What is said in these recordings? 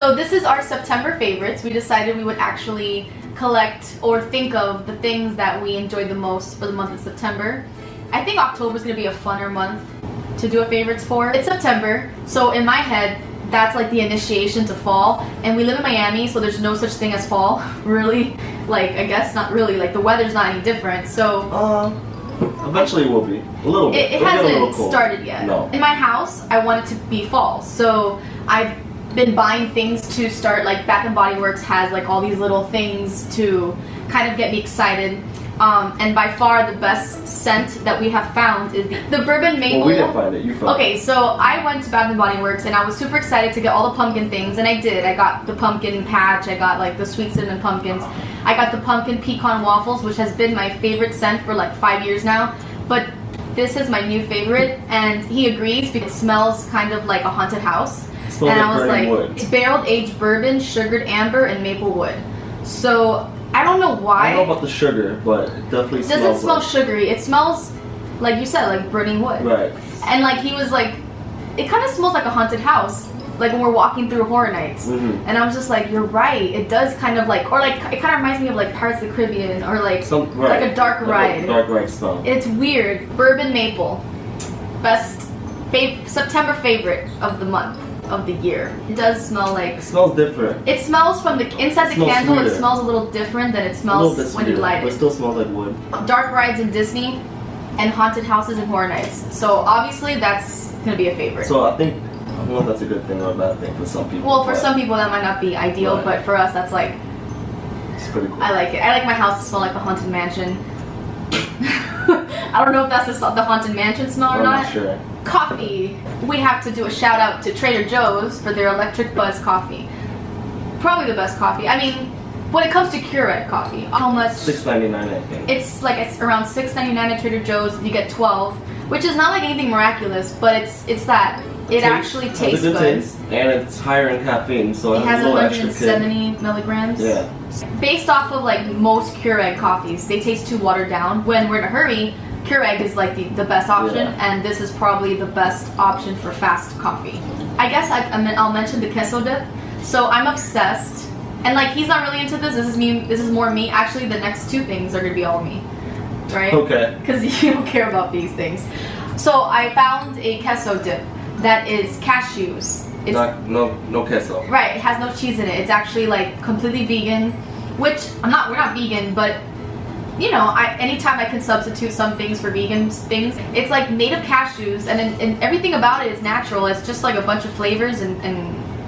So this is our September favorites. We decided we would actually collect or think of the things that we enjoyed the most for the month of September. I think October is going to be a funner month to do a favorites for. It's September, so in my head, that's like the initiation to fall. And we live in Miami, so there's no such thing as fall, really. Like, I guess not really. Like, the weather's not any different, so... Eventually it will be. A little bit. It hasn't started yet. No. In my house, I want it to be fall, so I've been buying things to start, like Bath & Body Works has like all these little things to kind of get me excited. And by far the best scent that we have found is the Bourbon Maple. Well, we didn't find it, you found it. Okay, so I went to Bath & Body Works and I was super excited to get all the pumpkin things, and I did. I got the pumpkin patch, I got like the sweet cinnamon pumpkins, I got the pumpkin pecan waffles, which has been my favorite scent for like 5 years now, but this is my new favorite, and he agrees because it smells kind of like a haunted house. And I was like, it's barrel aged bourbon, sugared amber, and maple wood. So I don't know why. I don't know about the sugar, but it definitely smells. It doesn't smell sugary. It smells, like you said, like burning wood. Right. And like he was like, it kind of smells like a haunted house, like when we're walking through Horror Nights. And I was just like, you're right. It does kind of like, or like it kind of reminds me of like Pirates of the Caribbean, or like like a dark ride. Dark ride smell. It's weird. Bourbon Maple, best September favorite of the month. Of the year. It does smell like... It smells different. It smells from the inside the candle, sweeter. It smells a little different than it smells when you light it. But it still smells like wood. Dark rides in Disney and haunted houses and Horror Nights. So obviously that's going to be a favorite. So I don't know if that's a good thing or a bad thing for some people. Well, for some people that might not be ideal, right. But for us that's like... It's pretty cool. I like it. I like my house to smell like the Haunted Mansion. I don't know if that's the Haunted Mansion smell or not. I'm not sure. Coffee. We have to do a shout out to Trader Joe's for their Electric Buzz coffee. Probably the best coffee. I mean, when it comes to Keurig coffee, how much? $6.99 I think. It's around $6.99 at Trader Joe's. You get 12, which is not like anything miraculous, but it's that it actually tastes good. Taste, and it's higher in caffeine, so it has a little 170 milligrams. Yeah. Based off of like most Keurig coffees, they taste too watered down. When we're in a hurry, Keurig is like the best option, and this is probably the best option for fast coffee. I guess I'll mention the Queso dip. So I'm obsessed, and like he's not really into this. This is me. This is more me. Actually, the next two things are gonna be all me, right? Okay. Because you don't care about these things. So I found a Queso dip that is cashews. It's no queso. Right. It has no cheese in it. It's actually like completely vegan, which we're not vegan, but. You know, anytime I can substitute some things for vegan things, it's like made of cashews, and everything about it is natural. It's just like a bunch of flavors, and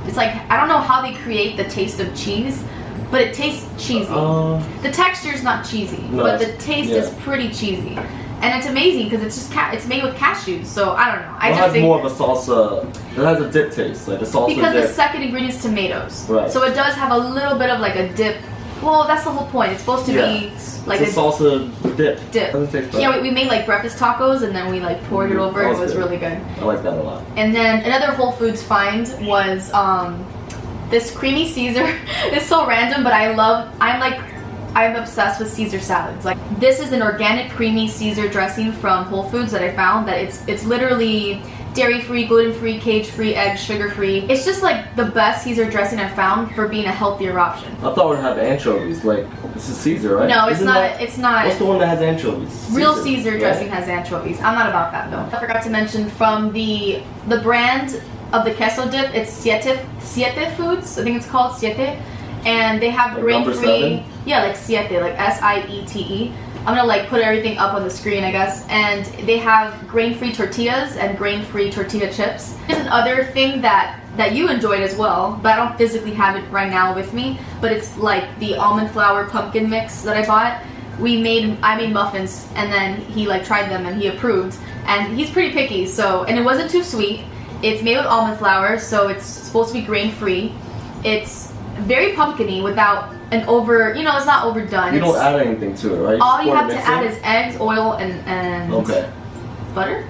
it's like, I don't know how they create the taste of cheese, but it tastes cheesy. The texture is not cheesy, but the taste is pretty cheesy. And it's amazing because it's just it's made with cashews, so I don't know. I just think more of a salsa. It has a dip taste, like a salsa because dip. The second ingredient is tomatoes, right? So it does have a little bit of like a dip. Well, that's the whole point. It's supposed to be like it's a salsa dip. Doesn't taste bad. Yeah, we made like breakfast tacos and then we like poured it over. It was really good. I like that a lot. And then another Whole Foods find was this creamy Caesar. It's so random, but I'm obsessed with Caesar salads. Like this is an organic creamy Caesar dressing from Whole Foods that I found. That it's literally dairy-free, gluten-free, cage-free, egg, sugar-free. It's just like the best Caesar dressing I've found for being a healthier option. I thought it would have anchovies. Like this is Caesar, right? No, it's not. It's not. What's the one that has anchovies? Real Caesar dressing has anchovies. I'm not about that though. I forgot to mention from the brand of the Queso dip. It's Siete Foods. I think it's called Siete, and they have like grain-free. Yeah, like Siete, like SIETE. I'm gonna like put everything up on the screen, I guess. And they have grain-free tortillas and grain-free tortilla chips. There's another thing that you enjoyed as well, but I don't physically have it right now with me. But it's like the almond flour pumpkin mix that I bought. I made muffins, and then he like tried them and he approved. And he's pretty picky, so, and it wasn't too sweet. It's made with almond flour, so it's supposed to be grain-free. It's very pumpkin-y without an it's not overdone. You don't add anything to it, right? All you have to add is eggs, oil, and butter?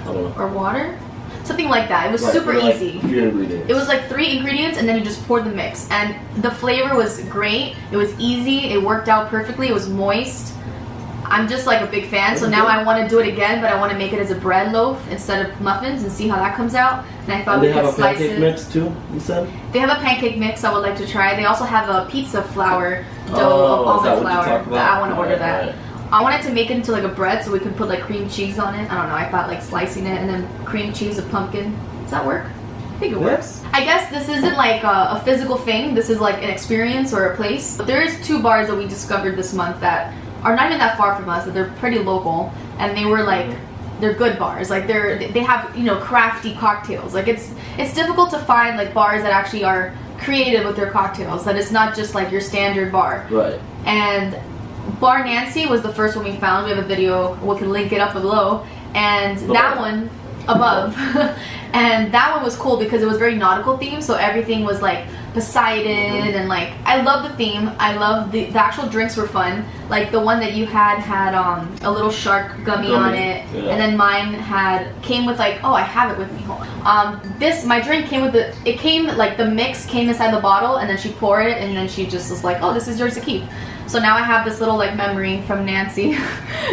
I don't know. Or water? Something like that. It was super easy. Like 3 ingredients. It was like 3 ingredients, and then you just poured the mix. And the flavor was great. It was easy. It worked out perfectly. It was moist. I'm just like a big fan, so now I want to do it again, but I want to make it as a bread loaf instead of muffins and see how that comes out. And I thought we could slice it. They have a pancake mix too, you said? They have a pancake mix I would like to try. They also have a pizza flour dough of almond flour. I want to order that. Right. I wanted to make it into like a bread so we could put like cream cheese on it. I don't know, I thought like slicing it and then cream cheese of pumpkin. Does that work? I think it works. I guess this isn't like a physical thing. This is like an experience or a place. But there's 2 bars that we discovered this month that are not even that far from us, that they're pretty local, and they were like, they're good bars. Like they have, you know, crafty cocktails. Like it's difficult to find like bars that actually are creative with their cocktails, that it's not just like your standard bar. Right. And Bar Nancy was the first one we found. We have a video, we can link it up below, and that one above. And that one was cool because it was very nautical themed, so everything was like Poseidon, and like I love the theme. I love the actual drinks were fun. Like the one that you had a little shark gummy on it, and then mine came with like, oh, I have it with me. Hold on. My drink came with the mix came inside the bottle, and then she poured it, and then she just was like, oh, this is yours to keep. So now I have this little like memory from Nancy.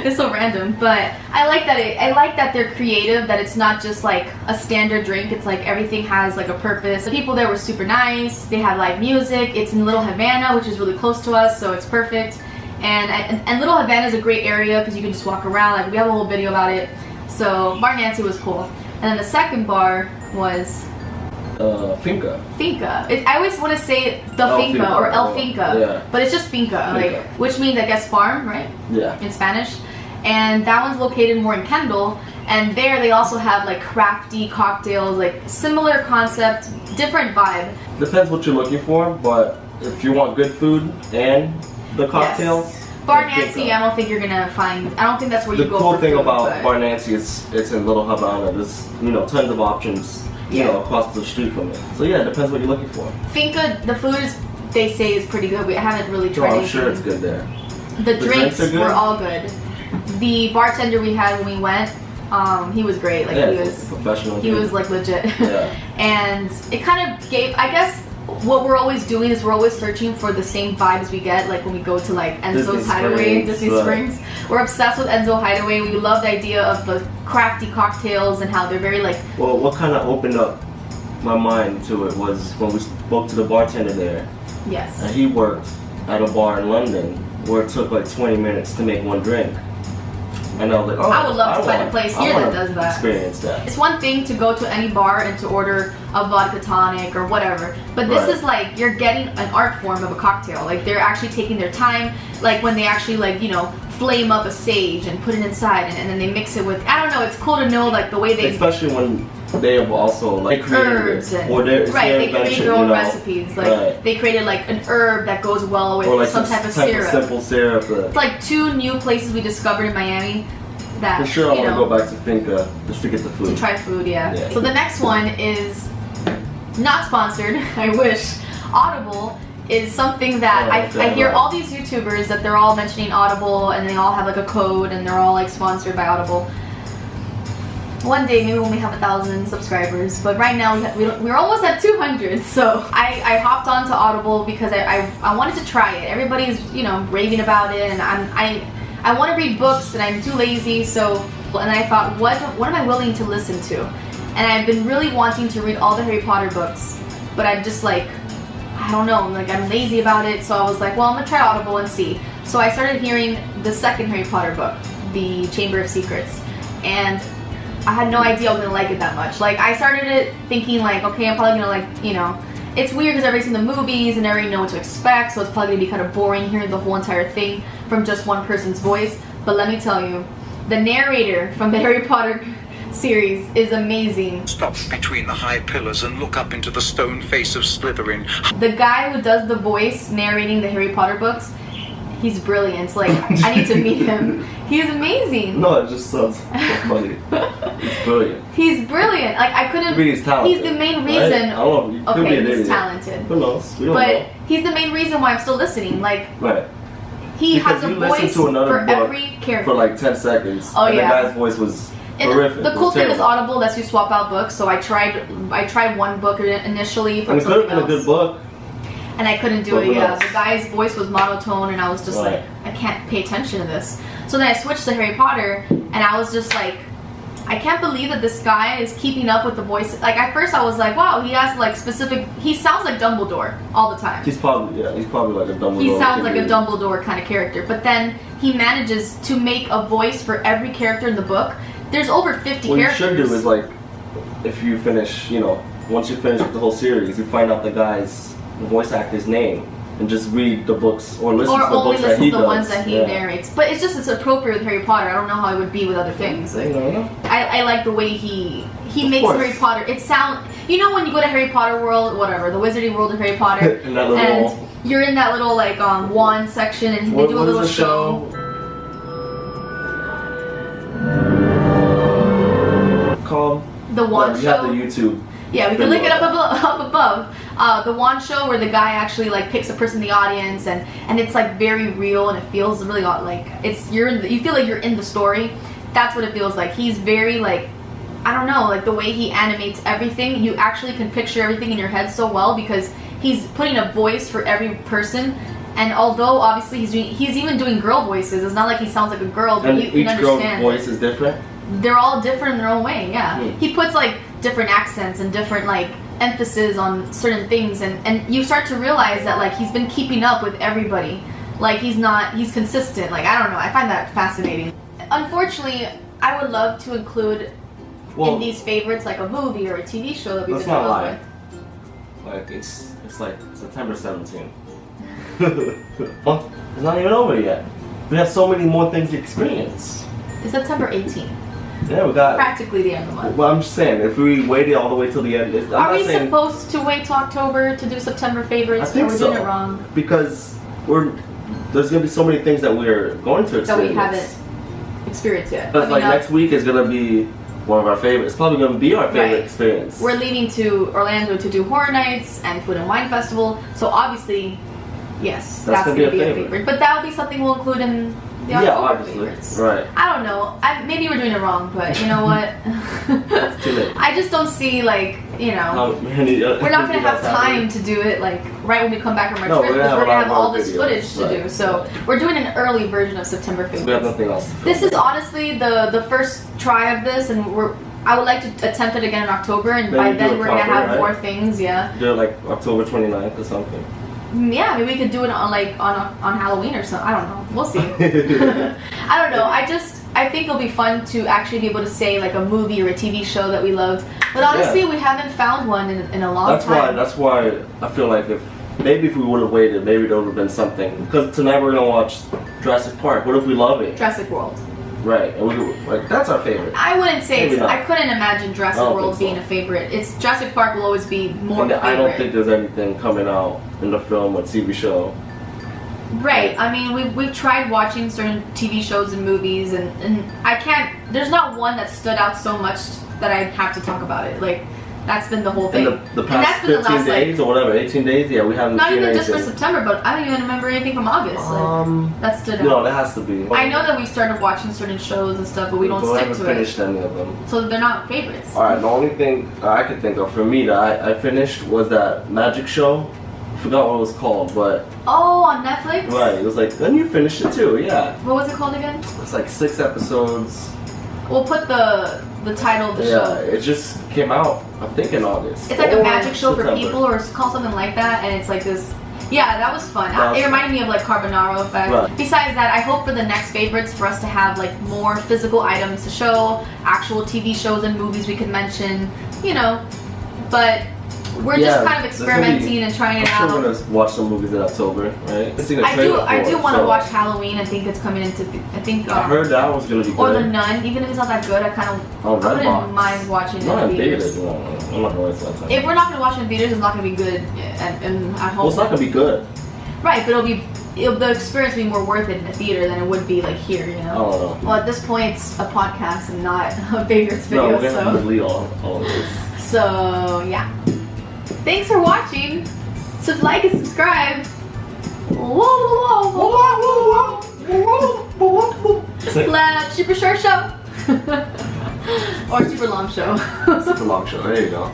It's so random, but I like that I like that they're creative, that it's not just like a standard drink. It's like everything has like a purpose. The people there were super nice. They had live music. It's in Little Havana, which is really close to us, so it's perfect. And Little Havana is a great area because you can just walk around. Like we have a whole video about it. So Bar Nancy was cool. And then the second bar was Finka. Finka. I always want to say the Finka or El Finka, but it's just Finka, like, which means I guess farm, right? Yeah. In Spanish. And that one's located more in Kendall, and there they also have like crafty cocktails, like similar concept, different vibe. Depends what you're looking for, but if you want good food and the cocktails. Yes. Bar Nancy, I don't think you're gonna find. I don't think that's where you go. The cool thing about Bar Nancy is it's in Little Havana. There's tons of options. You know, across the street from it. So yeah, it depends what you're looking for. Finka, the food they say is pretty good. I haven't really tried it. I'm sure it's good there. The drinks were all good. The bartender we had when we went, he was great. Like he was professional. He was like legit. Yeah. And it kind of gave, I guess, what we're always doing is we're always searching for the same vibes we get, like when we go to like Enzo's Hideaway, Disney Springs. We're obsessed with Enzo Hideaway. We love the idea of the crafty cocktails and how they're very like. Well, what kind of opened up my mind to it was when we spoke to the bartender there. Yes. And he worked at a bar in London where it took like 20 minutes to make one drink. And I was like, oh, I would love to find a place here that does that. Experience that. It's one thing to go to any bar and to order a vodka tonic or whatever, but this is like you're getting an art form of a cocktail. Like they're actually taking their time, like when they actually like flame up a sage and put it inside, and then they mix it with. I don't know. It's cool to know like the way they. Especially when they have also like herbs and they create their own recipes. Like they created like an herb that goes well with like some type of syrup. Simple syrup. It's like 2 new places we discovered in Miami. That, for sure, I want to go back to Finka just to get the food. To try food, yeah. So the next one is not sponsored. I wish. Audible is something that I hear all these YouTubers that they're all mentioning Audible, and they all have like a code, and they're all like sponsored by Audible. One day, maybe when we have 1,000 subscribers, but right now we're almost at 200. So I hopped onto Audible because I wanted to try it. Everybody's raving about it, and I want to read books and I'm too lazy, and I thought, what am I willing to listen to? And I've been really wanting to read all the Harry Potter books, but I'm just like, I don't know, like I'm lazy about it, so I was like, well, I'm gonna try Audible and see. So I started hearing the second Harry Potter book, The Chamber of Secrets, and I had no idea I was gonna like it that much. Like I started it thinking like, okay, I'm probably gonna like, it's weird because I've already seen the movies and I already know what to expect, so it's probably gonna be kind of boring hearing the whole entire thing from just one person's voice. But let me tell you, the narrator from the Harry Potter series is amazing. Stop between the high pillars and look up into the stone face of Slytherin. The guy who does the voice narrating the Harry Potter books, he's brilliant. Like, I need to meet him. He's amazing. No, it just sounds so funny. He's brilliant. He's brilliant. Like, I couldn't. Maybe he's talented. He's the main reason. Right? Okay, he's talented. Who knows? We don't know. He's the main reason why I'm still listening. Like, he because has a voice for every character. For like 10 seconds. Oh, and yeah. The guy's voice was horrific. The cool thing is Audible lets you swap out books. So I tried one book initially from something else. It could have been a good book. And I couldn't do it, yeah. The guy's voice was monotone, and I was just like, I can't pay attention to this. So then I switched to Harry Potter, and I was just like, I can't believe that this guy is keeping up with the voice. Like at first I was like, wow, he has like specific. He sounds like Dumbledore all the time. He's probably like a Dumbledore. He sounds like a Dumbledore kind of character, but then he manages to make a voice for every character in the book. There's over 50 characters. What you should do is like, if you finish, once you finish with the whole series, you find out the voice actor's name. And just read the books or listen to the books that he does. Or only listen to the ones that he narrates. But it's appropriate with Harry Potter. I don't know how it would be with other things. Like, I like the way he makes Harry Potter. It sound. You know when you go to Harry Potter world, whatever, the Wizarding World of Harry Potter, and you're in that little like wand section, and they do a little show. Called the wand show. You have the YouTube. Yeah, we can link it up above. The wand show where the guy actually like picks a person in the audience, and it's like very real, and it feels really like you feel like you're in the story. That's what it feels like. He's very like, I don't know, like the way he animates everything. You actually can picture everything in your head so well because he's putting a voice for every person. And although obviously he's even doing girl voices, it's not like he sounds like a girl, but you can understand. Each girl's voice is different. They're all different in their own way. Yeah, He puts like different accents and different like emphasis on certain things, and you start to realize that like he's been keeping up with everybody. Like he's consistent. Like I don't know, I find that fascinating. Unfortunately, I would love to include in these favorites like a movie or a TV show that we've been involved with. Like it's like September 17th. Well, it's not even over yet. We have so many more things to experience. It's September 18th. Yeah, we got practically the end of the month. Well, I'm just saying, if we waited all the way till the end, are we supposed to wait till October to do September favorites? I think or we're doing it wrong? Because there's gonna be so many things that we're going to experience that we haven't experienced yet. But like next week is gonna be one of our favorites. It's probably gonna be our favorite experience. We're leaving to Orlando to do Horror Nights and Food and Wine Festival, so obviously, yes, that's gonna be a favorite. But that'll be something we'll include in the October favorites. Right. I don't know. Maybe we're doing it wrong, but you know what? It's too late. I just don't see like, we're not gonna have time to do it like right when we come back from our trip because we're gonna have all this footage to do. So we're doing an early version of September favorites. We have nothing else. This is honestly the first try of this, and I would like to attempt it again in October, and by then we're gonna have more things. Yeah. Do it like October 29th or something. Yeah, maybe we could do it on Halloween or something. I don't know. We'll see. I don't know. I think it'll be fun to actually be able to say like a movie or a TV show that we loved. But honestly, we haven't found one in a long time. That's why I feel like if we would have waited, maybe there would have been something. Because tonight we're gonna watch Jurassic Park. What if we love it? Jurassic World. Right, and that's our favorite. I wouldn't say I couldn't imagine Jurassic World being a favorite. Jurassic Park will always be more favorite. I don't think there's anything coming out in the film or TV show. Right. I mean, we've tried watching certain TV shows and movies, and I can't. There's not one that stood out so much that I have to talk about it. Like. That's been the whole thing. The past 15 days or whatever, 18 days, we haven't not seen even anything. just for September, but I don't even remember anything from August. That stood out. No, that has to be. I know that we started watching certain shows and stuff, but we don't stick to it. We haven't finished any of them. So they're not favorites. Alright, the only thing I could think of for me that I finished was that magic show. I forgot what it was called, but... Oh, on Netflix? Right, it was like, then you finished it too, yeah. What was it called again? It's like 6 episodes. We'll put the title of the show. Yeah, it just came out, I think in August. It's like a magic show for people, or it's called something like that, and it's like this... Yeah, that was fun. It reminded me of like Carbonaro effect. Right. Besides that, I hope for the next favorites for us to have like more physical items to show, actual TV shows and movies we could mention, but... We're just kind of experimenting and trying it out. I'm sure we're gonna watch some movies in October, right? I do want to watch Halloween. I think it's coming into. I heard that was gonna be good. Or The Nun, even if it's not that good, I wouldn't mind watching it in theaters. I'm not gonna waste my time. If we're not gonna watch it in theaters, it's not gonna be good at home. Well, it's not gonna be good. Right, but the experience will be more worth it in the theater than it would be like here, Oh no. Well, at this point, it's a podcast and not a favorites video. No, we're gonna have to delete all of this. So yeah. Thanks for watching. So like and subscribe. FLEPT, super short show. Or super long show. Super long show. There you go.